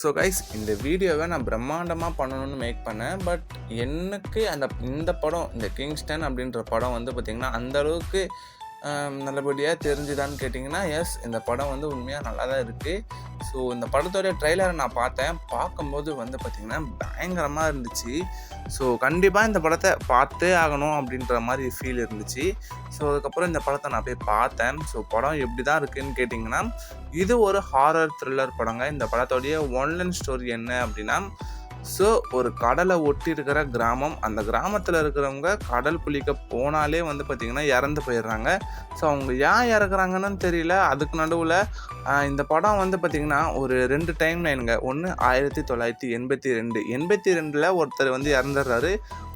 So guys, இந்த வீடியோவை நான் பிரம்மாண்டமாக பண்ணணும்னு மேக் பண்ணேன். பட் எனக்கு இந்த படம், இந்த கிங்ஸ்டன் அப்படின்ற படம் வந்து பார்த்திங்கன்னா அந்தளவுக்கு நல்லபடியாக தெரிஞ்சுதான்னு கேட்டிங்கன்னா, எஸ், இந்த படம் வந்து உண்மையாக நல்லா தான் இருக்குது. ஸோ இந்த படத்தோடைய ட்ரெய்லரை நான் பார்க்கும்போது வந்து பார்த்திங்கன்னா பயங்கரமாக இருந்துச்சு. ஸோ கண்டிப்பாக இந்த படத்தை பார்த்தே ஆகணும் அப்படின்ற மாதிரி ஃபீல் இருந்துச்சு. ஸோ அதுக்கப்புறம் இந்த படத்தை நான் போய் பார்த்தேன். ஸோ படம் எப்படி தான் இருக்குதுன்னு கேட்டிங்கன்னா, இது ஒரு ஹாரர் த்ரில்லர் படங்க. இந்த படத்தோடைய ஒன்லைன் ஸ்டோரி என்ன அப்படின்னா, ஸோ ஒரு கடலை ஒட்டி இருக்கிற கிராமம். அந்த கிராமத்தில் இருக்கிறவங்க கடல் குளிக்க போனாலே வந்து பார்த்திங்கன்னா இறந்து போயிடுறாங்க. ஸோ அவங்க ஏன் இறக்குறாங்கன்னு தெரியல. அதுக்கு நடுவில் இந்த படம் வந்து பார்த்திங்கன்னா ஒரு 2 டைம் லைனுங்க. ஒன்று 1982 ஒருத்தர் வந்து இறந்துடுறாரு.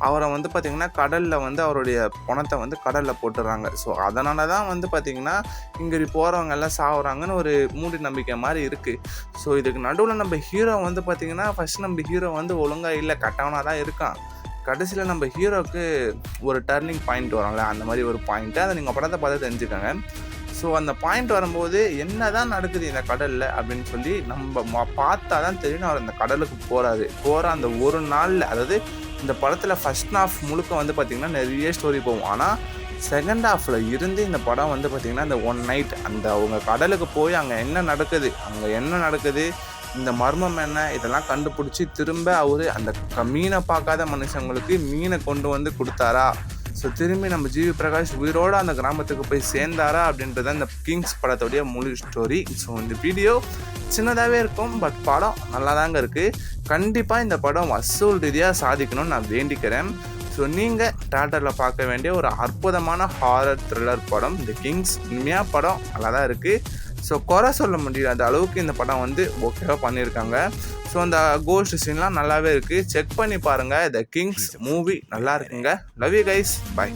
அவரை வந்து பார்த்திங்கன்னா கடலில் வந்து அவருடைய பணத்தை வந்து கடலில் போட்டுடுறாங்க. ஸோ அதனால தான் வந்து பார்த்திங்கன்னா இங்கே போகிறவங்க எல்லாம் சாகுறாங்கன்னு ஒரு மூட நம்பிக்கை மாதிரி இருக்குது. ஸோ இதுக்கு நடுவில் நம்ம ஹீரோ வந்து பார்த்திங்கன்னா ஃபஸ்ட் நம்ம ஹீரோ வந்து ஒழுங்காக இல்லை, கட்டவனாக தான் இருக்கான். கடைசியில் நம்ம ஹீரோவுக்கு ஒரு டர்னிங் பாயிண்ட் வரும்ல, அந்த மாதிரி ஒரு பாயிண்ட்டு அதை நீங்கள் படத்தை பார்த்து தெரிஞ்சுக்கோங்க. ஸோ அந்த பாயிண்ட் வரும்போது என்ன தான் நடக்குது இந்த கடலில் அப்படின்னு சொல்லி நம்ம பார்த்தா தான் தெரியும். அவர் அந்த கடலுக்கு போகிற அந்த ஒரு நாளில், அதாவது இந்த படத்தில் ஃபஸ்ட் ஹாஃப் முழுக்க வந்து பார்த்திங்கன்னா நிறைய ஸ்டோரி போகும். ஆனால் செகண்ட் ஹாஃபில் இருந்து இந்த படம் வந்து பார்த்திங்கன்னா இந்த ஒன் நைட் அந்த அவங்க கடலுக்கு போய் அங்கே என்ன நடக்குது, இந்த மர்மம் என்ன, இதெல்லாம் கண்டுபிடிச்சி திரும்ப அவர் அந்த மீனை பார்க்காத மனுஷங்களுக்கு மீனை கொண்டு வந்து கொடுத்தாரா, ஸோ திரும்பி நம்ம ஜிவி பிரகாஷ் உயிரோடு அந்த கிராமத்துக்கு போய் சேர்ந்தாரா அப்படின்றது இந்த கிங்ஸ் படத்தோடைய முழு ஸ்டோரி. ஸோ இந்த வீடியோ சின்னதாகவே இருக்கும், பட் படம் நல்லா தாங்க இருக்குது. கண்டிப்பாக இந்த படம் வசூல் ரீதியாக சாதிக்கணும்னு நான் வேண்டிக்கிறேன். ஸோ நீங்கள் தியேட்டரில் பார்க்க வேண்டிய ஒரு அற்புதமான ஹாரர் த்ரில்லர் படம் இந்த கிங்ஸ். உண்மையாக படம் நல்லா தான் இருக்குது. ஸோ குறை சொல்ல முடியாத அளவுக்கு இந்த படம் வந்து ஓகேவாக பண்ணியிருக்காங்க. ஸோ அந்த கோஸ்ட் சீன்லாம் நல்லாவே இருக்குது. செக் பண்ணி பாருங்கள். த கிங்ஸ் மூவி நல்லா இருக்குங்க. Love you guys, by.